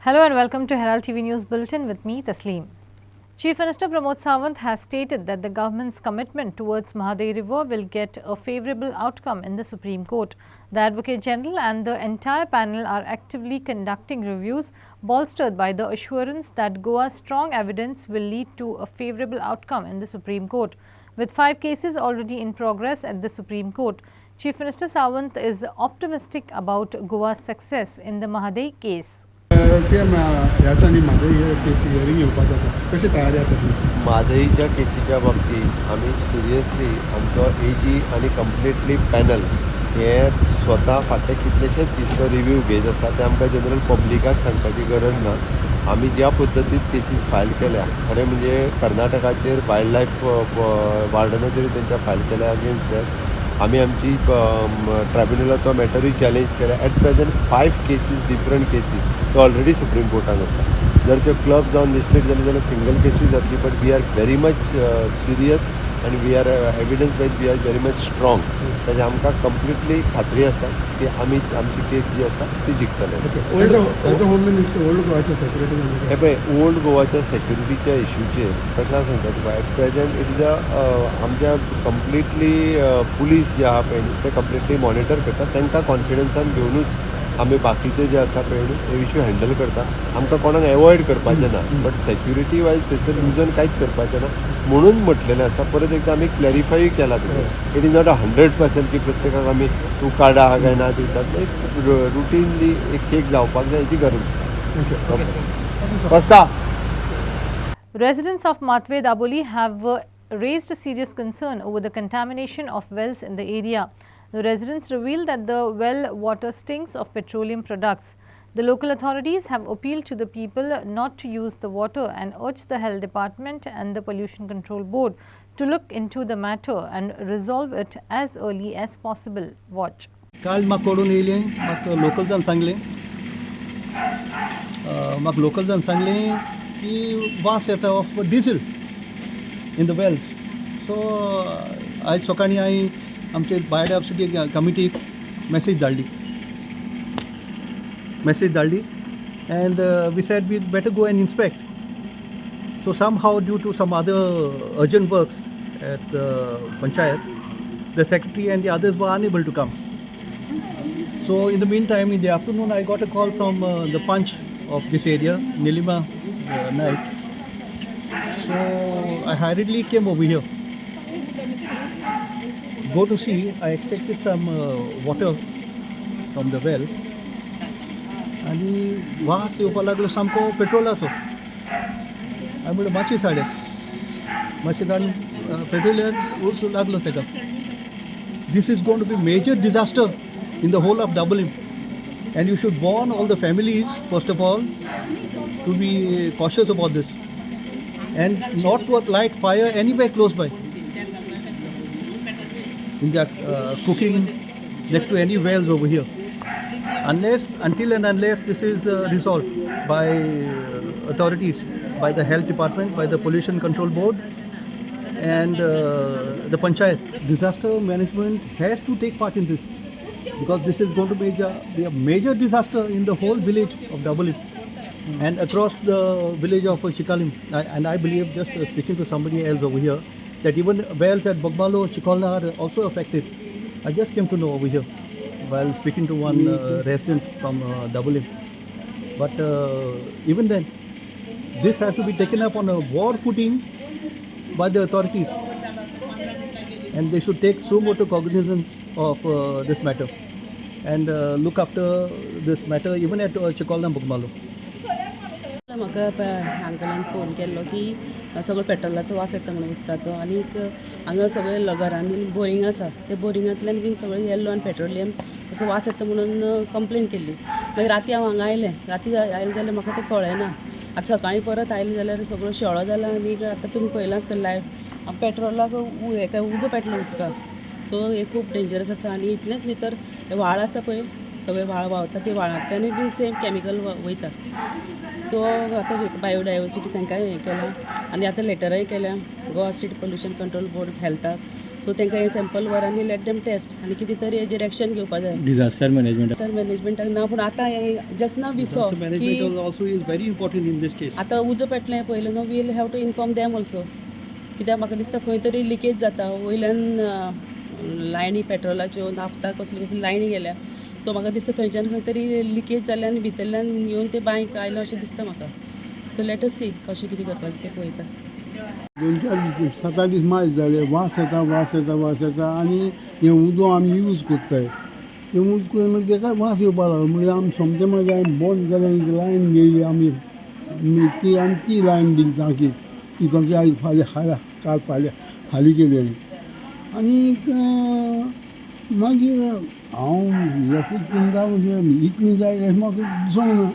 Hello and welcome to Herald TV News Bulletin with me, Tasleem. Chief Minister Pramod Sawant has stated that the government's commitment towards Mahaday River will get a favourable outcome in the Supreme Court. The Advocate General and the entire panel are actively conducting reviews, bolstered by the assurance that Goa's strong evidence will lead to a favourable outcome in the Supreme Court. With 5 cases already in progress at the Supreme Court, Chief Minister Sawant is optimistic about Goa's success in the Mahaday case. म्हादईच्या केसीच्या बाबतीत आम्ही seriously आमचो एजी आणि completely panel हे स्वता फाटले कितलेशेच दीस review घेत आसा ते आमकां जनरल पब्लिकाक सांगपाची गरज ना. आमी ज्या पद्दतीन केसीस फायल केल्या खरें म्हणजे कर्नाटकाचेर वायल्ड लायफ वार्डनाचेर तेंच्या फायल केल्या अगेन्स्ट आमी आमची ट्रायब्युनलाचो मॅटरूय चॅलेंज केला. At present 5 cases different cases ते ऑलरेडी सुप्रीम कोर्टान आसा. जर त्यो क्लब जावन लिस्टेड जाली जाल्यार सिंगल केसूय जातली. But we are very much serious आनी we are evidence based we are very much strong. ताजे आमकां कंप्लिटली खात्री आसा की आमी आमची केस जी आसा ती जिखतले. हे पळय ओल्ड गोवाच्या सेक्युरिटीच्या इश्यूचेर कशें सांगता तुका एट प्रेझेंट इट इज आमच्या कंप्लिटली पुलीस जे आहा पळय ते कंप्लिटली मॉनिटर करता. तांकां कॉन्फिडन्सान घेवनूच आमी बाकीचे जे आसा पळय हे इश्यू हँडल करता. आमकां कोणाक एवॉयड करपाचें ना. बट सेक्युरिटी वायज थंयसर रिजन कांयच करपाचें ना म्हणून म्हटलेलें आसा. परत एकदा आमी क्लॅरिफाय केला तितून. इट इज नॉट 100% की प्रत्येकाक आमी तूं काडा काय ना दितात. एक रुटीनली एक चेक जावपाक जाय हेची गरज आसा. Residents of Matve Daboli have raised a serious concern over the contamination of wells in the area. The residents revealed that the well water stinks of petroleum products. The local authorities have appealed to the people not to use the water and urged the Health Department and the Pollution Control Board to look into the matter and resolve it as early as possible. Watch. काल म्हाका कळून येयलें, म्हाका local जावन सांगलें की वास येता of diesel in the wells. So आयज सकाळीं हांवें आमचे बायोडायवर्सिटी कमिटीक मेसेज धाडली and we said we'd better go and inspect. So somehow due to some other urgent works at the Panchayat, the secretary and the others were unable to come. So in the meantime, in the afternoon, I got a call from the Punch of this area, Nilima Naik. So I hurriedly came over here. Go to see, I expected some water from the well. आणि वास येवपाक लागलो सामको पेट्रोलाचो. हांवें म्हणलें मातशी धाडून पेट्रोलियर उर्स लागलो ताका. This is going to be major disaster in the whole of Dublin, and you should warn all the families first of all to be cautious about this and not to light fire anywhere close by in their cooking next to any wells over here, until and unless this is resolved by authorities, by the Health Department, by the Pollution Control Board and the Panchayat. Disaster management has to take part in this, because this is going to be a major disaster in the whole village of Dublin and across the village of Chikalim. And I believe, just speaking to somebody else over here, that even wells at Bogmalo, Chikolna are also affected. I just came to know over here while speaking to one resident from Dublin. But even then, this has to be taken up on a war footing by the authorities, and they should take sumo cognizance of this matter and look after this matter even at Chikolna and Bogmalo. म्हाका अंकलान phone केल्लो की सगळो पेट्रोलाचो वास येता म्हणून उदकाचो. आनी हांगा सगळे घरांनी बोरींग आसा, ते बोरिंगांतल्यान बीन सगळें येल्लो आनी पेट्रोलियम असो वास येता म्हणून कंप्लेन केल्ली. मागीर राती हांव हांगा आयलें जाल्यार म्हाका तें कळ्ळें ना. आतां सकाळीं परत आयलें जाल्यार सगळो शेळो जाला. आनी आतां तुमी पळयलां आसतलें लायव्ह पेट्रोलाक हेका उजो पेटलो उदकाक. सो हे खूब डेंजरस आसा. आनी इतलेंच न्ही तर हे व्हाळ आसा पळय, सगळे व्हाळ व्हांवता, ते व्हाळांतल्यानूय बीन सेम कॅमिकल वयता. सो आतां बायोडायवर्सिटी तांकांय हें केलां आनी आतां लेटरय केल्या Goa state pollution control board हेल्थाक. सो तांकां हे सॅम्पल व्हर आनी लेट देम टेस्ट आनी कितें तरी हेजेर एक्शन घेवपाक जाय. Disaster management. डिझास्टर मॅनेजमेंटाक ना पूण आतां just now we saw Disaster management also is very important in this case. आतां उजो पेटलें पयलें न्हू will have to inform them also कित्याक म्हाका दिसता खंय तरी लिकेज जाता वयल्यान लायनी पेट्रोलाच्यो नाफ्ता कसली कसली लायनी गेल्या सो म्हाका दिसता थंयच्यान खंय तरी लिकेज जाल्या आनी भितरल्यान येवन ते बांयक आयलो अशें दिसता म्हाका. सो लेट अस सी कशें कितें करपाचें तें पळयता. 2-4 दीस 7 दीस मायज जाले वास येता आनी हें उदक आमी यूज कोत्ताय तें यूज करून मागीर तेका वास येवपाक लागलो मागीर आमी सोमतें मागीर हांवें बंद केलें लायन घेयली आमी ती लायन दिली सारकी ती तुमची आयज फाल्यां काल फाल्यां हाली केली आनीक मागीर हांव एकूच चिंता इतलें जाय अशें म्हाका दिसूंक ना.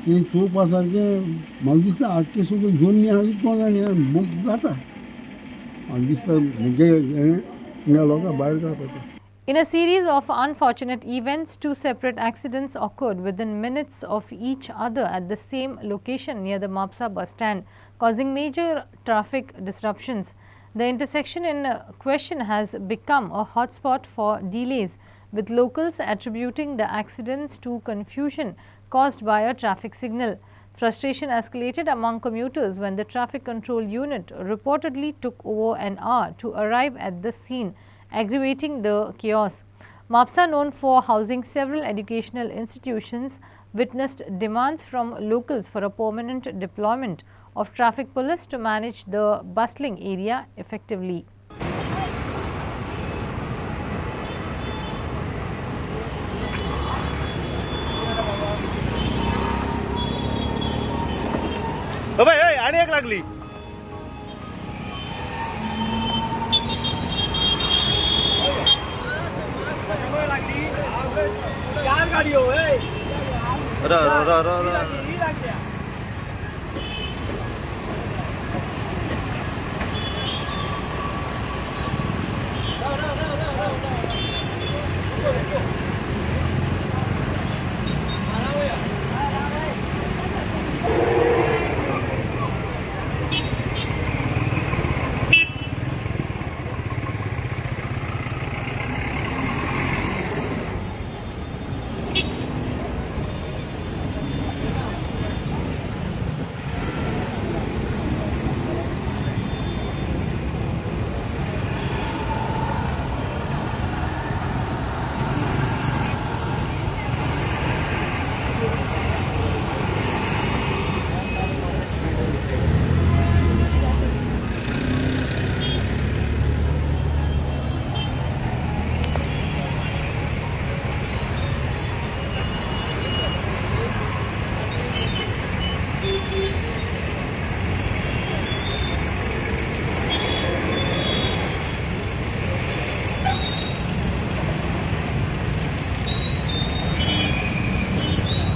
हें चोवपा सारकें म्हाका दिसता आख्खें सगळें घेवन हांवें कोणांनी जाता म्हाका दिसता म्हणजे लोकांक भायर काडपाचें. In a series of unfortunate events, 2 separate accidents occurred within minutes of each other at the same location near the Mapsa bus stand, causing major traffic disruptions. The intersection in question has become a hotspot for delays, with locals attributing the accidents to confusion caused by a traffic signal. Frustration escalated among commuters when the traffic control unit reportedly took over an hour to arrive at the scene, aggravating the chaos. Mapsa, known for housing several educational institutions, witnessed demands from locals for a permanent deployment of traffic police to manage the bustling area effectively. आणि एक लागली गाडी हो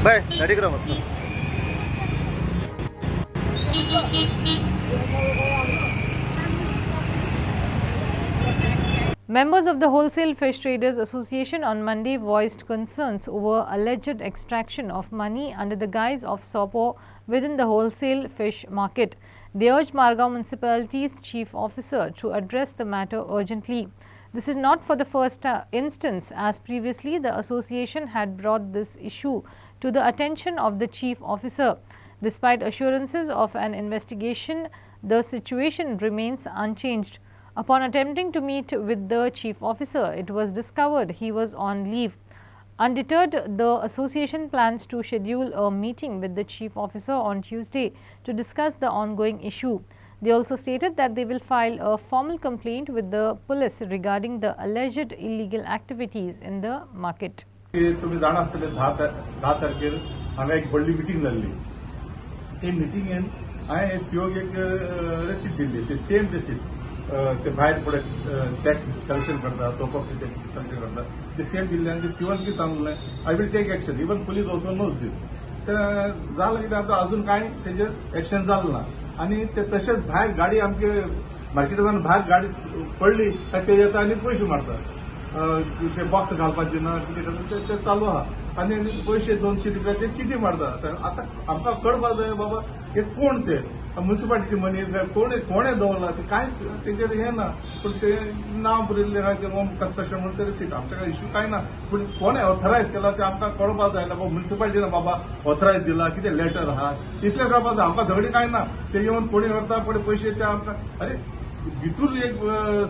bye गाडी करा मस्त. Members of the Wholesale Fish Traders Association on Monday voiced concerns over alleged extraction of money under the guise of SOPO within the wholesale fish market. They urged Margao Municipality's chief officer to address the matter urgently. This is not for the first instance, as previously the association had brought this issue to the attention of the chief officer. Despite assurances of an investigation, the situation remains unchanged. Upon attempting to meet with the chief officer, it was discovered he was on leave. Undeterred, the association plans to schedule a meeting with the chief officer on Tuesday to discuss the ongoing issue. They also stated that they will file a formal complaint with the police regarding the alleged illegal activities in the market. तुम्ही जाणा आसतले 10 तारखेर हांगा एक व्हडली meeting जाल्ली. ते मिटींगेन हांवें सीओक एक रेसीट दिल्ली. ते सेम रेसीट ते भायर प्रोडक्ट टॅक्स कलेक्शन करता सोप कलेक्शन करता ते सेम दिल्ले आनी ते सीओन कितें सांगलें I will take action. Even police also knows this. जालें कितें आतां अजून कांय तेजेर एक्शन जालें ना आनी ते तशेंच भायर गाडी आमचे मार्केटान भायर गाडी पडली काय ते येता आनी पयशे मारता. ते बॉक्स घालपाक दिना कितें करता ते चालू आहा आनी पयशे 200 रुपया ते चिटी मारता. आतां आमकां कळपाक जाय बाबा हे कोण ते म्युन्सिपालिटीचे मनीस कोणे दवरला ते कांयच तेजेर हें ना पूण ते नांव बरयल्लें आहा की होम कन्स्ट्रक्शन म्हणून ते रिसीट आमच्या इश्यू कांय ना पूण कोणे ऑथरायज केला ते आमकां कळपाक जाय ना बाबा म्युन्सिपालिटीन बाबा ऑथरायज दिला कितें लेटर आहा इतलें कळपाक जाय आमकां झगडी कांय ना ते येवन कोणी व्हरता कोणी पयशे ते आमकां अरे भितूर एक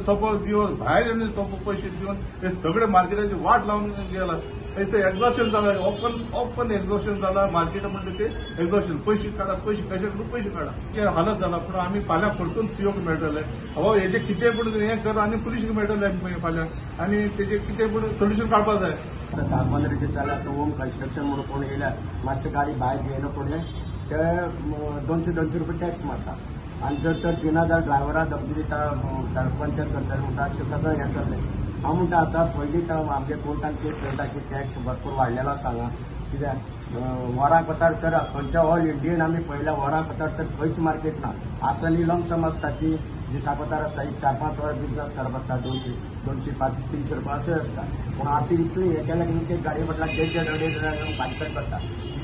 सोपो दिवन भायर आनी सोपो पयशे दिवन हे सगळे मार्केटाची वाट लावन गेला त्याचं एक्झॉशन झालं ओपन एक्झॉशन झाला मार्केट म्हणलं ते एक्झॉशन पयशे काडा पयशे कशे करून पयशे काडा ते हालत जाला पूण आमी फाल्यां परतून सीओक मेळटले हो हेजे कितें पूण हें कर आनी पुलिशेक मेळटले आमी फाल्यां आनी तेजे कितें पूण सोल्युशन काडपाक जाय 10-15 दीस जाला तो होम कन्स्ट्रक्शन म्हणून कोण येयल्यार मातशे गाडी भायर घेयना फुडें ते 200 रुपया टॅक्स मारता आनी जर दिना जाल्यार ड्रायव्हरा धमकी दिता पंचर करतले म्हणटा अशें सगळें हें चल्लें हांव म्हणटा आतां पयलींच आमगे कोर्टान केस चलता की टॅक्स भरपूर वाडलेलो आसा हांगा कित्याक वरां कोतार तर खंयच्या ऑल इंडियन आमी पळयल्या वरां कोतार तर खंयच मार्केट ना आसली लमसम आसता की दिसा कोतार आसता एक 4-5 वरां बिजनेस करप आसता 200, 500, 300 रुपया अशें आसता पूण आतां इतलें हें केलें की एक गाडी म्हटल्यार 150 भाजपेट पडटा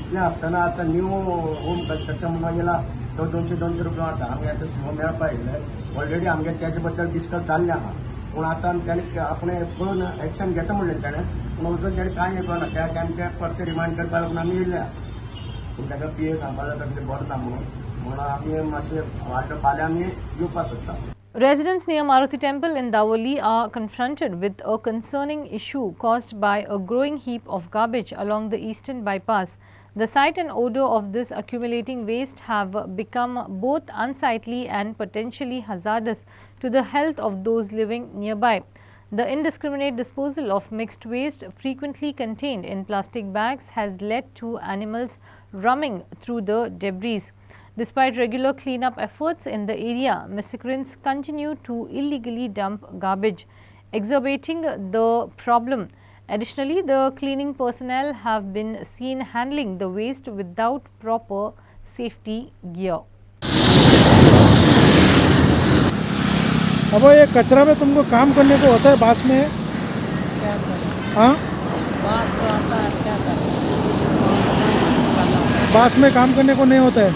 इतलें आसतना आतां न्यू होम कन्स्ट्रक्शन म्हणून गेला तो 200 रुपया वाडटा आमगे आतां सीओ मेळपा येयले ऑलरेडी आमगे तेजे बद्दल डिस्कस जाल्लें आहा पूण आतां ताणें आपणें पळोवन एक्शन घेता म्हणलें ताणें पूण अजून ताणें कांय हें करना त्या टायम परते रिमांड करपा लागून आमी येयल्या पूण ताका PA सांगपा जाता कितें बरें ना म्हणून आमी मातशें फाल्यां आमी येवपा सोदता. Residents near Maruti Temple in Dawoli are confronted with a concerning issue caused by a growing heap of garbage along the eastern bypass. The sight and odor of this accumulating waste have become both unsightly and potentially hazardous to the health of those living nearby. The indiscriminate disposal of mixed waste, frequently contained in plastic bags, has led to animals roaming through the debris. Despite regular cleanup efforts in the area, miscreants continue to illegally dump garbage, exacerbating the problem. Additionally, the cleaning personnel have been seen handling the waste without proper safety gear. अब ये कचरा में तुमको काम करने को होता है बास में? हाँ, बास में काम करने को नहीं होता है?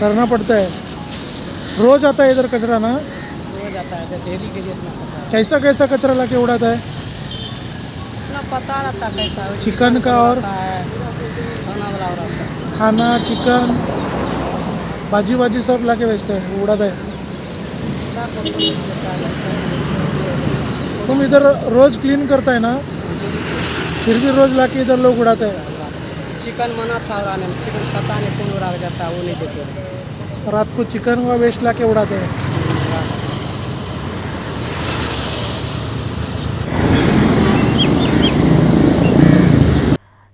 करना पड़ता है। रोज आता है इधर कचरा ना? रोज आता है डेली के जितना कैसा कैसा कचरा लाके उड़ाता है? इतना पता रहता कैसा चिकन का और खाना वाला रहता है खाना, चिकन, भाजी सब लाके बेचता है, उड़ाता है। तुम इधर रोज क्लीन करता है ना, फिर भी रोज लाके इधर लोग उड़ाते हैं। चिकन मना था और आने में चिकन पता नहीं कौन उड़ा जाता है वो नहीं देते रात को चिकन का वेस्ट लाके उड़ाते हैं।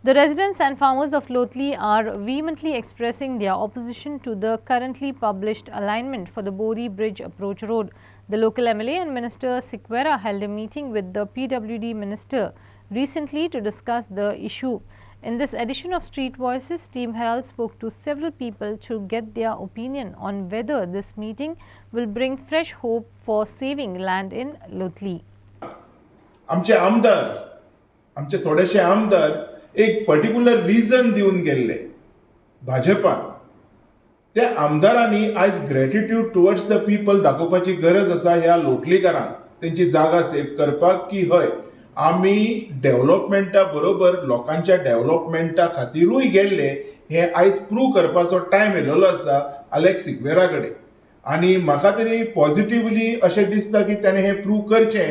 The residents and farmers of Lotli are vehemently expressing their opposition to the currently published alignment for the Bori Bridge approach road. The local MLA and Minister Sikwera held a meeting with the PWD Minister recently to discuss the issue. In this edition of Street Voices, Team Herald spoke to several people to get their opinion on whether this meeting will bring fresh hope for saving land in Lotli. आमचे थोडेशे आमदार एक particular region दिवन गेल्ले भाजपान त्या आमदारांनी आयज ग्रेटिट्यूड टुवर्ड्स द पीपल दाखोवपाची गरज आसा ह्या लोटलीकारांक तेंची जागा सेफ करपाक की हय आमी डेव्हलपमेंटा बरोबर लोकांच्या डेव्हलपमेंटा खातीरूय गेल्ले हे आयज प्रूव करपाचो टायम येयलेलो आसा अलेक्स सिक्वेरा कडेन आनी म्हाका तरी पॉझिटिव्हली अशें दिसता की ताणें हें प्रूव करचें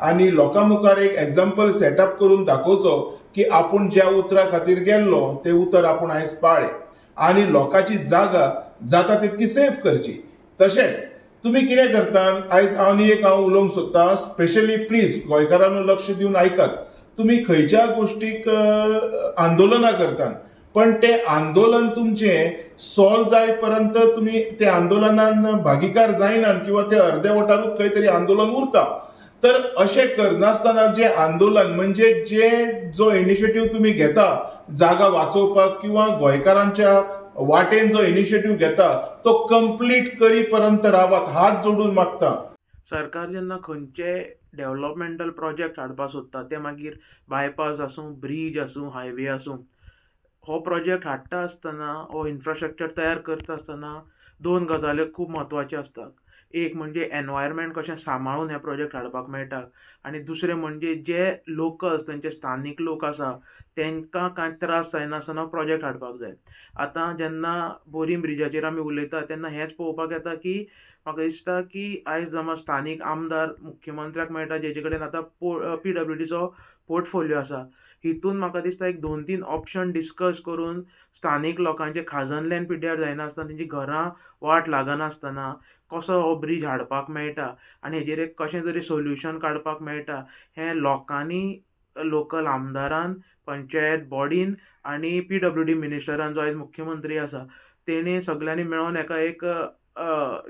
आनी लोकां मुखार एक एग्जाम्पल सेटअप करून दाखोवचो की आपूण ज्या उतरा खातीर गेल्लो ते उतर आपूण आयज पाळ्ळे आनी लोकांची जागा जाता तितकी सेफ करची तशेंच तुमी कितें करतात आयज हांव उलोवंक सोदतां स्पेशली प्लीज गोंयकारांनो लक्ष दिवन आयकात तुमी खंयच्या गोश्टीक आंदोलनां करतात पण ते आंदोलन तुमचें सॉल्व जाय पर्यंत तुमी ते आंदोलनान भागीकार जायनात किंवा ते अर्दे वटारूच खंय तरी आंदोलन उरता तर अशें करनासतना जे आंदोलन म्हणजे जो इनिशिएटीव तुम्ही घेता जागा वाचोवपाक किंवा गोंयकारांच्या वाटेन जो इनिशिएटीव घेता तो कंप्लीट करी पर्यंत रावात हात जोडून मागता सरकार जेन्ना खंयचे डेव्हलपमेंटल प्रोजेक्ट हाडपाक सोदता ते मागीर बायपास आसूं ब्रिज आसूं हायवे आसूं हो प्रोजेक्ट हाडटा आसतना हो इन्फ्रास्ट्रक्चर तयार करता आसतना दोन गजाल्यो खूब म्हत्वाच्यो आसतात. एक म्हणजे एनवायरमेंट कशें सांबाळून हे प्रोजेक्ट हाडपाक मेळटा आनी दुसरें म्हणजे जे लोकल्स तेंचे स्थानीक लोक आसा तांकां कांय त्रास जायनासतना प्रोजेक्ट हाडपाक जाय. आतां जेन्ना बोरीं ब्रिजाचेर आमी उलयता तेन्ना हेंच पळोवपाक येता की म्हाका दिसता की आयज समज स्थानीक आमदार मुख्यमंत्र्याक मेळटा जेचे कडेन आतां PWDचो पोर्टफोलियो आसा, हितून म्हाका दिसता एक 2-3 ऑप्शन डिस्कस करून स्थानीक लोकांचे खाजन लँड पिड्ड्यार जायनासतना तेंची घरां वाट लागनासतना कसो हो ब्रीज हाडपाक मेळटा आनी हेजेर एक कशें तरी सोल्युशन काडपाक मेळटा हें लोकांनी लोकल आमदारान पंचायत बॉडीन आनी PWD मिनिस्टरान जो आयज मुख्यमंत्री आसा तेणी सगळ्यांनी मेळोन हेका एक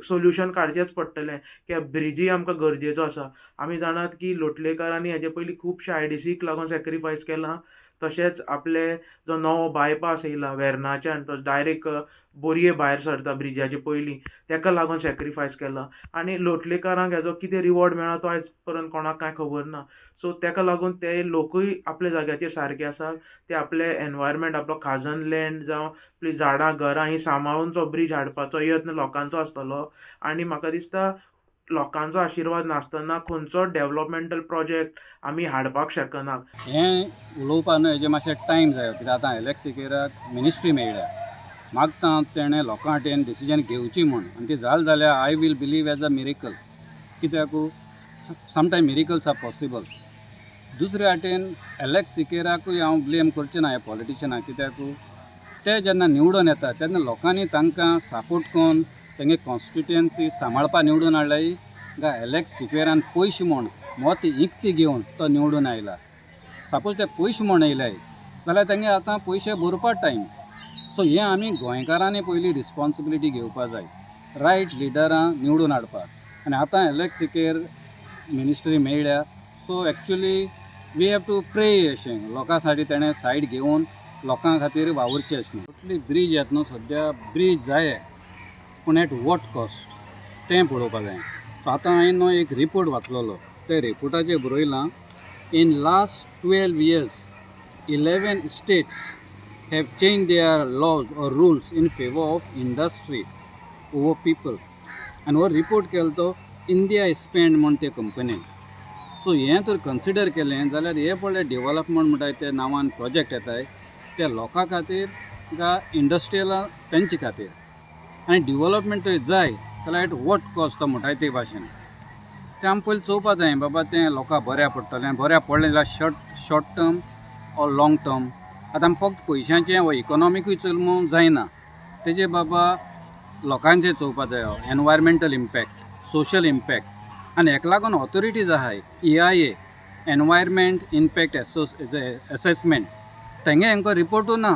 सोल्युशन काडचेंच पडटलें की ब्रिजूय आमकां गरजेचो आसा. आमी जाणात की लोटलेकारांनी हेजे पयलीं खुबशे IDCक लागून सॅक्रिफायस केलां. तशेंच आपले जो नवो बायपास येयला वेर्नाच्यान तो डायरेक्ट बोरये भायर सरता ब्रिजाचे पयलीं तेका लागून सॅक्रिफायस केला आनी लोटलेकारांक हेजो कितें रिवॉर्ड मेळ्ळा तो आयज पर्यंत कोणाक कांय खबर ना. सो तेका लागून ते लोकूय आपल्या जाग्याचेर सारके आसात. ते आपले एनवायरमेंट आपलो खाजन लँड जावं आपली झाडां घरां ही सांबाळून तो ब्रीज हाडपाचो यत्न लोकांचो आसतलो आनी म्हाका दिसता लोकांचो आशिर्वाद नासतना खंयचो डेव्हलपमेंटल प्रोजेक्ट आमी हाडपाक शकना. हें उलोवपाक न्हय हेजें मातशें टायम जायो कित्याक आतां एलेक्सिकेराक मिनिस्ट्री मेळ्ळ्या मागता तेणें लोकां हाटेन डिसिजन घेवची म्हूण आनी ती जालें जाल्यार I will believe as a miracle कित्याक समटायम मिरेकल्स आर पॉसिबल. दुसरे वाटेन एलेक्सिकेराकूय हांव ब्लेम करचें ना ह्या पॉलिटिशनाक कित्याक ते जेन्ना निवडून येता तेन्ना लोकांनी तांकां सपोर्ट करून तेंगे कॉन्स्टिट्युएन्सी सांबाळपा निवडून हाडल्याय गा एलेक्सिकेरान पयशे म्हूण मत इकती घेवन तो निवडून आयला. सपोज ते पयशे म्हूण येयल्याय जाल्यार तेंगे आतां पयशे भरपा टायम. सो हें आमी गोंयकारांनी पयलीं रिस्पॉन्सिबिलिटी घेवपा जाय रायट लिडरां निवडून हाडपाक आनी आतां एलेक्सिकेर मिनिस्ट्री मेळ्ळ्या. So actually we have to pray अशें लोकां साठी तेणें सायड घेवन लोकां खातीर वावरचें अशें. टोटली ब्रीज येत न्हू सद्या ब्रीज जाय पूण एट वॉट कॉस्ट तें पळोवपा जाय. सो आतां हांवें न्हू एक रिपोर्ट वाचलेलो ते रिपोर्टाचेर बरयलां in last 12 years 11 states have changed their laws or rules in favor of industry over people and हो रिपोर्ट केलो तो इंडिया स्पेंड म्हूण ते कंपनीन. सो हें तर कन्सिडर केलें जाल्यार हे पळय डेव्हलपमेंट म्हणटाय ते नांवान प्रोजेक्ट येताय ते लोकां खातीर गा इंडस्ट्रियला तेंचे खातीर आनी डेव्हलपमेंट थंय जाय जाल्यार एट वॉट कॉस्ट तो म्हणटाय ते भाशेन तें आमी पयलीं चोवपा जाय बाबा तें लोकां बऱ्या पडटलें बऱ्या पडलें जाल्यार short term or long term. आतां आमी फक्त पयशांचें वा इकॉनॉमिकूय चलमू जायना तेजे बाबा लोकांचें चोवपा जाय एनवायरमेंटल इम्पॅक्ट सोशल इम्पॅक्ट आनी हेका लागून ऑथॉरिटीज आहाय EIA एनवायरमेंट इम्पॅक्ट एसेसमेंट तेंगे हांकां रिपोर्टू ना.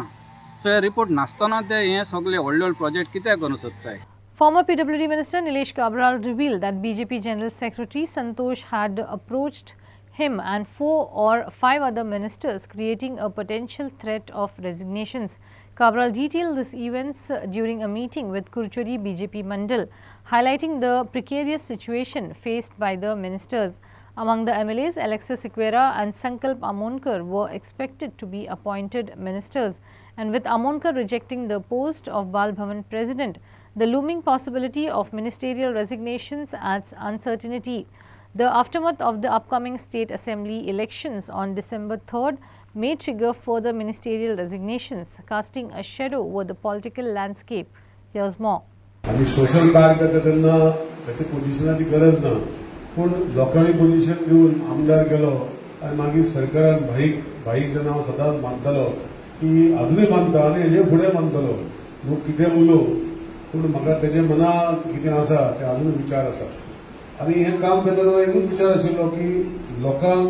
सो हे रिपोर्ट नासतना ते हे सगळे व्हडले व्हडले प्रोजेक्ट कित्याक करूंक सोदताय. Former PWD Minister Nilesh Cabral revealed that BJP General Secretary Santosh had approached him and 4 or 5 other ministers, creating a potential threat of resignations. Cabral detailed these events during a meeting with Kurchuri BJP Mandal, highlighting the precarious situation faced by the ministers. Among the MLAs, Alexis Sequeira and Sankalp Amonkar were expected to be appointed ministers, and with Amonkar rejecting the post of Bal Bhavan president, the looming possibility of ministerial resignations adds uncertainty. The aftermath of the upcoming state assembly elections on December 3rd may trigger further ministerial resignations, casting a shadow over the political landscape. Here's more. आणि social कार्य करता तेन्ना त्याची पोजिशनाची गरज ना पूण लोकांनी position घेवन आमदार गेलो आनी मागीर सरकारान भाईक जेन्ना हांव सदांच मानतालो की अजूनय मानता आनी हेजे फुडें मानतलो लोक कितें उलोव पूण म्हाका तेजे मनांत कितें आसा ते अजून विचार आसा. आनी हें काम करतना एकूच विचार आशिल्लो की लोकांक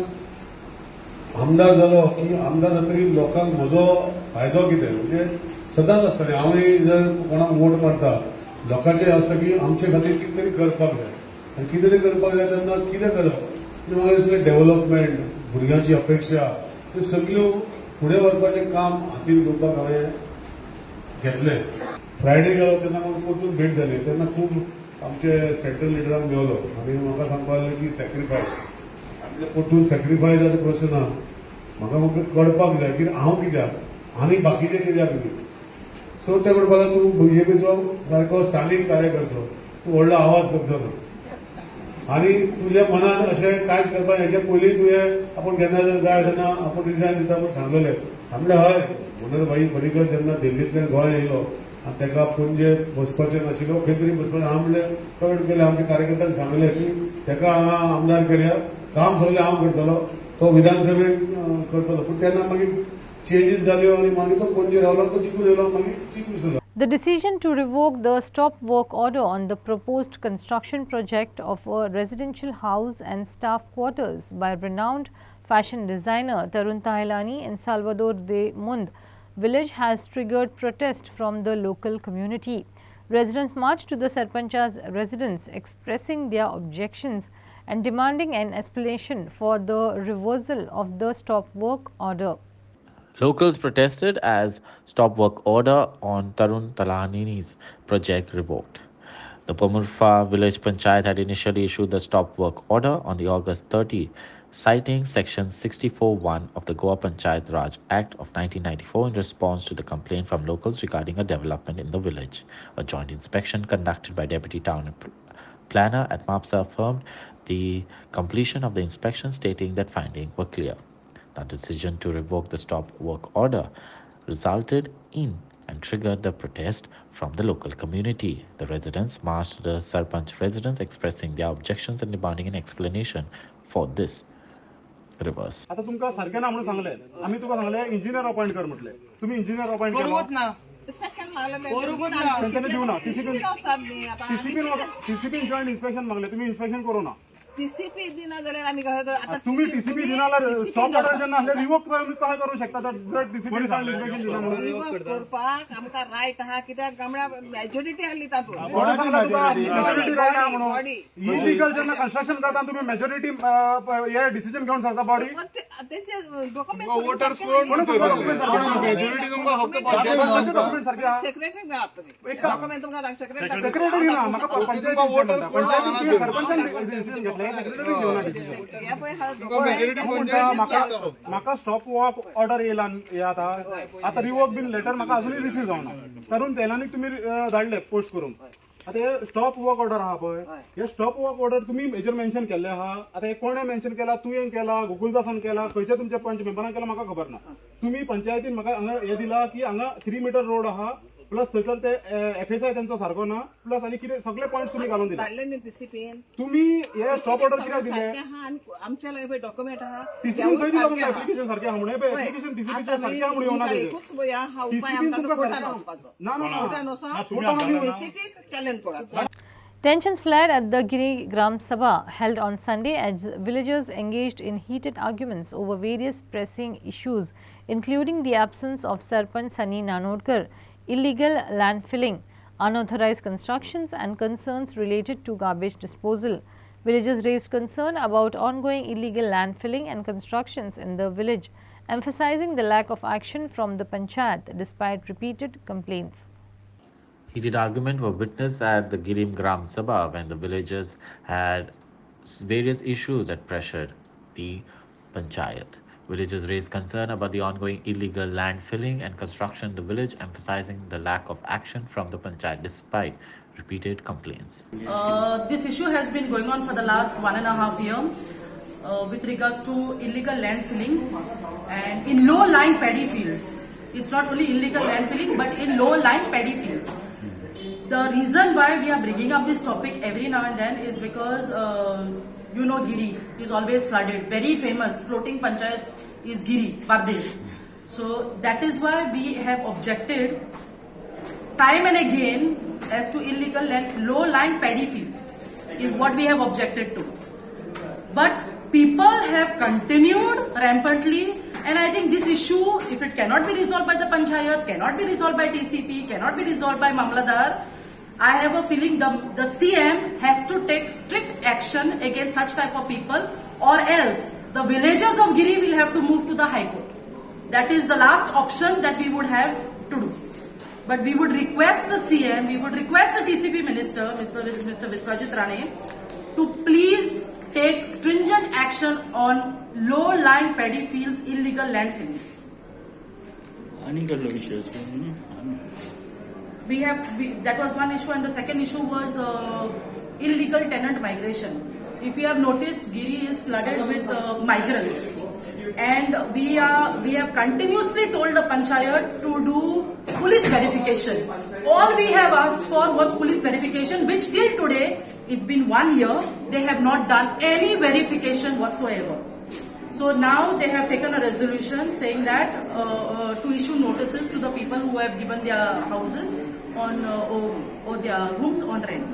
आमदार जालो की आमदार जातकीर लोकांक म्हजो फायदो कितें म्हणजे सदांच आसतालें हांवूय जर कोणाक वोट मारता लोकांचें आसता की आमचे खातीर कितें तरी करपाक जाय आनी कितें तरी करपाक जाय तेन्ना कितें करप म्हणजे म्हाका दिसलें डेव्हलपमेंट भुरग्यांची अपेक्षा ह्यो सगळ्यो फुडें व्हरपाचें काम हातीन घेवपाक हांवें घेतलें. फ्रायडे गेलो तेन्ना म्हाका परतून भेट जाली तेन्ना खूब आमचे सेंट्रल लिडरांक मेवलो आनी म्हाका सांगपाक लागले की सॅक्रिफायस परतून सॅक्रिफायसाचो प्रश्न ना म्हाका कळपाक जाय की हांव कित्याक आनी बाकीचे कित्याक बी. सो ते म्हणपाक तूं बीजेपीचो सारको स्थानीक कार्यकर्तो, तूं व्हडलो आवाज करचो ना आनी तुज्या मनात अशें कांयच करपाक हेचे पयलीं तुवें आपूण केन्ना जर जाय तेन्ना आपूण रिजायन दिता म्हूण सांगलेलें. म्हणलें हय मनोहरभाई पर्रीकर जेन्ना दिल्लींतल्यान गोंयांत येयलो आनी ताका पणजे बसपाचें नाशिल्लो खंय तरी बसपाचें हांव म्हणलें कळट केलें आमच्या कार्यकर्त्यांक सांगलें की ताका हांगा आमदार करया, काम सगळें हांव करतलो, तो विधानसभेक करतलो. पूण तेन्ना मागीर चेंजीस जाल्यो आनी मागीर तो पणजे रावलो, तो जिखून येयलो, मागीर chief minister. The decision to revoke the stop work order on the proposed construction project of a residential house and staff quarters by renowned fashion designer Tarun Tahilani in Salvador de Mund village has triggered protest from the local community. Residents marched to the Sarpanch's residence expressing their objections and demanding an explanation for the reversal of the stop work order. Locals protested as stop work order on Tarun Talani's project revoked. The Pamurfa village panchayat had initially issued the stop work order on the August 30, citing section 64(1) of the Goa Panchayat Raj Act of 1994 in response to the complaint from locals regarding a development in the village. A joint inspection conducted by Deputy Town Planner at Mapsa affirmed the completion of the inspection, stating that findings were clear. The decision to revoke the stop work order resulted in and triggered the protest from the local community. The residents marched to the Sarpanch residence expressing their objections and demanding an explanation for this reverse. आता तुमका सारखे ना म्हणून सांगले, आम्ही तुका सांगले engineer appoint कर म्हटले, तुम्ही इंजिनियर अपॉइंट केलो ना, त्यांच्याने देऊ ना, टीसीपी जॉईंट इन्स्पेक्शन मागले, तुम्ही इन्स्पेक्शन करू ना. टीसीपी दिना जाल्यार आमी कशें तुम्ही टीसीपी दिनाला स्टॉप ऑर्डर जेन्ना आसले रिवोक कशें करू शकता, तर टीसीपी इन्स्पेक्शन दिना म्हणून रिवोक करपाक आमकां रायट आहा, कित्याक गामड्या मेजॉरिटी आसली तातूंत. इलिगल जेन्ना कन्स्ट्रक्शन करता तुम्ही मेजॉरिटी हे डिसिजन घेवन सांगता बॉडी तेचे डॉक्युमेंट वोटर्स कोण मेजॉरिटी तुमकां डॉक्युमेंट सारखे आहा, सेक्रेटरी मेळत तुम्ही डॉक्युमेंट तुमकां सेक्रेटरी ना म्हाका पंचायती सरपंचान डिसिजन घेतले. म्हाका स्टॉप वॉक ऑर्डर येयला आता रिवोक बीन लेटर म्हाका अजूनही रिसीव जावना. तरुण तेलांनी तुम्ही धाडले पोस्ट करून. आता हे स्टॉप वॉक ऑर्डर आहा पळय, हे स्टॉप वॉक ऑर्डर तुम्ही मेजर मेन्शन केले आहा. आता हे कोणे मेन्शन केला, तुवें केला, गुगुलदासान केला, खंयच्या तुमच्या पंच मेंबरान केला म्हाका खबर ना. तुम्ही पंचायतीन म्हाका हांगा हे दिला की हांगा 3 मीटर रोड आहा, प्लस थंयसर ते FSI त्यांचो सारको ना, प्लस आनी कितें सगळे पॉइंट्स तुम्ही घालून दिले. तुम्ही हे स्टॉप ऑर्डर कित्याक दिले? आमच्या लागीं डॉक्युमेंट आहा, टीसीपी खंय दिला तुमकां एप्लिकेशन सारकें आहा म्हणून, एप्लिकेशन टीसीपीचे सारकें आहा म्हणून येवना तेजे. Tensions flared at the Giri Gram Sabha held on Sunday as villagers engaged in heated arguments over various pressing issues, including the absence of Sarpanch Sunny Nanodkar, illegal land filling, unauthorized constructions and concerns related to garbage disposal. Villagers raised concern about ongoing illegal land filling and constructions in the village, emphasizing the lack of action from the panchayat despite repeated complaints. Heated arguments were witnessed at the Girim Gram Sabha when the villagers had various issues that pressured the panchayat. Villagers raised concern about the ongoing illegal land filling and construction in the village, emphasizing the lack of action from the panchayat despite repeated complaints. This issue has been going on for the last 1.5 years with regards to illegal land filling and in low-lying paddy fields. It's not only illegal land filling but in low-lying paddy fields. The reason why we are bringing up this topic every now and then is because you know Giri is always flooded. Very famous floating panchayat is Giri, Pardes. So that is why we have objected time and again as to illegal land, low-lying paddy fields is what we have objected to. But people have continued rampantly, and I think this issue, if it cannot be resolved by the panchayat, cannot be resolved by TCP, cannot be resolved by Mamladar, I have a feeling the CM has to take strict action against such type of people, or else the villagers of Giri will have to move to the High Court. That is the last option that we would have to do. But we would request the CM, we would request the TCP Minister, Mr. Viswajit Rane, to please take stringent action on low-lying paddy fields illegal land filling. That was one issue, and the second issue was illegal tenant migration. If you have noticed, Giri is flooded with migrants, and we have continuously told the panchayat to do police verification. All we have asked for was police verification, which till today, it's been 1 year, they have not done any verification whatsoever. So now they have taken a resolution saying that to issue notices to the people who have given their houses on or their rooms on rent.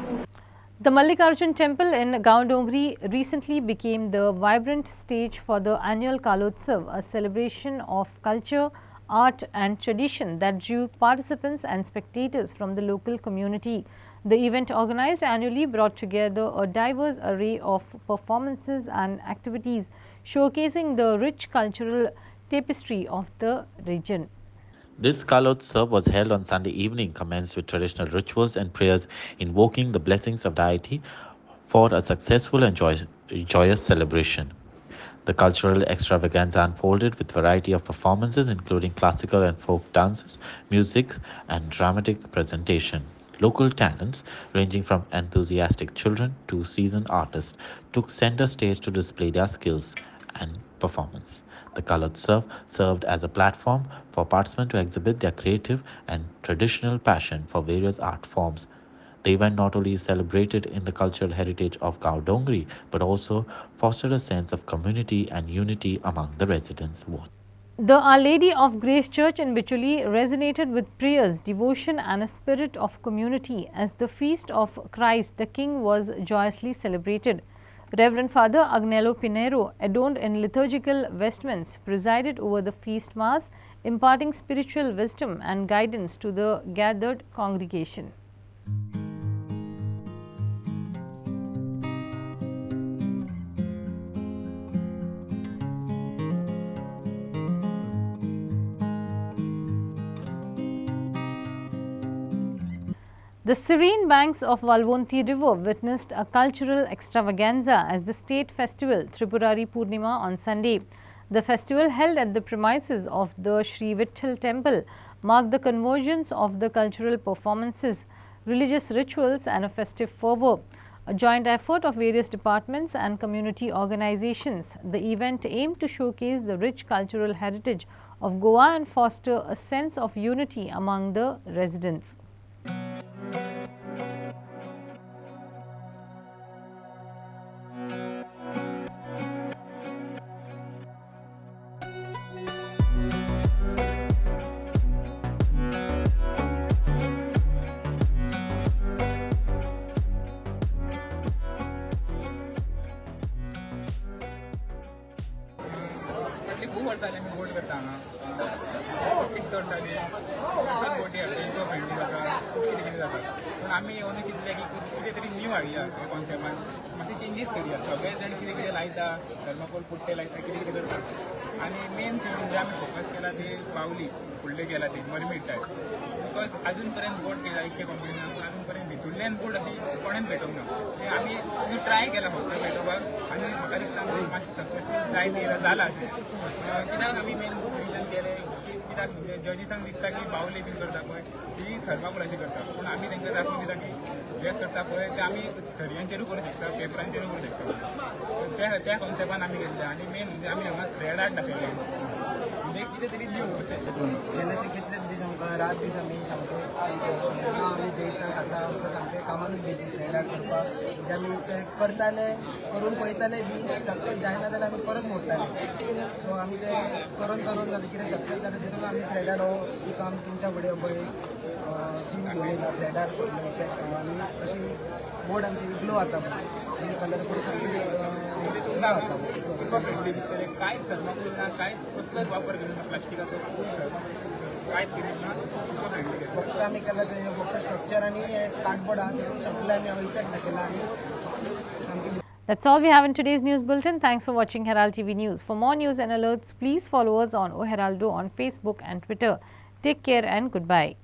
The Mallikarjun temple in Gaondongri recently became the vibrant stage for the annual Kalotsav, a celebration of culture, art and tradition that drew participants and spectators from the local community. The event, organized annually, brought together a diverse array of performances and activities showcasing the rich cultural tapestry of the region. This Kalotsav was held on Sunday evening, commenced with traditional rituals and prayers invoking the blessings of deity for a successful and joyous celebration. The cultural extravaganza unfolded with variety of performances including classical and folk dances, music and dramatic presentation. Local talents ranging from enthusiastic children to seasoned artists took center stage to display their skills and performance. The Kalotsav served as a platform for participants to exhibit their creative and traditional passion for various art forms. The event not only celebrated in the cultural heritage of Gaondongri, but also fostered a sense of community and unity among the residents. The Our Lady of Grace Church in Bichuli resonated with prayers, devotion and a spirit of community as the feast of Christ the King was joyously celebrated. Reverend Father Agnello Pinheiro, adorned in liturgical vestments, presided over the feast mass, imparting spiritual wisdom and guidance to the gathered congregation. The serene banks of Valvonti River witnessed a cultural extravaganza as the state festival Tripurari Purnima on Sunday. The festival, held at the premises of the Sri Vitthal temple, marked the convergence of the cultural performances, religious rituals and a festive fervour. A joint effort of various departments and community organizations, the event aimed to showcase the rich cultural heritage of Goa and foster a sense of unity among the residents. खूब वर्सांनी आमी boat करता हांगा कितें करताली तशेंच बोटी हाडटा इको फ्रेंडली जाता कितें कितें जाता पूण आमी येवन चिंतलें की कितें तरी न्यू हाडया ह्या कॉन्सेप्टान मातशें चेंजीस करया सगळे जाण कितें कितें लायता थर्माकोल पुट्टे लायता कितें कितें करता आनी मेन थीम म्हणजे आमी फोकस केला ती बावली फुडले गेला ती मरमीट टायप बिकॉज अजून पर्यंत बोट केला इतके कॉम्पिटिशन पूण अजून पर्यंत भितुरल्यान बोट अशी कोणेच भेटोंक ना आमी ट्राय केला फक्त भेटोवपाक आनी म्हाका दिसता मातशें सक्सेसफूल ट्राय केला जाला कित्याक आमी मेन रिजन केलें कित्याक म्हणजे जजीसांक दिसता की बावली बीन करता पळय ती थर्माकोलाची करता पूण आमी तांकां दाखोवन दिता की जे करता पळय ते आमी सरयांचेरूय करूं शकता पेपरांचेरूय करूं शकता त्या कॉन्सेप्टान आमी गेल्ले आनी मेन म्हणजे आमी हांगा थ्रेड आर्ट दाखयले म्हणजे कितें तरी न्यू गेल्याचे कितलेच दीस आमकां रात दीस आमी सामके आमी देशना खाता आमकां सामकें कामानूच बेजी थ्रेड आर्ट करपाक म्हणजे आमी ते करताले करून पळयताले बी सक्सेस जायना जाल्यार आमी परत मोडटाले सो आमी ते करून जाल्यार कितें सक्सेस जालें देखून आमी थ्रेड आर्ट हो एक आमी तुमच्या फुडें पळय थीम घेवन येयला थ्रेड आर्ट सगळें इफेक्ट आनी अशी बोर्ड आमची ग्लो जाता म्हणजे कलरफूल सगळी जाता काय थर्माकोल ना काय कसलोच वापर करिना प्लास्टिकाचो कांयच करिना फक्त आमी केला ते फक्त स्ट्रक्चर आनी कार्डबोर्ड आहा ते सगळे आमी इफेक्ट दाखयला आनी सामकी. That's all we have in today's news bulletin. Thanks for watching Herald TV News. For more news and alerts, please follow us on Heraldo on Facebook and Twitter. Take care and goodbye.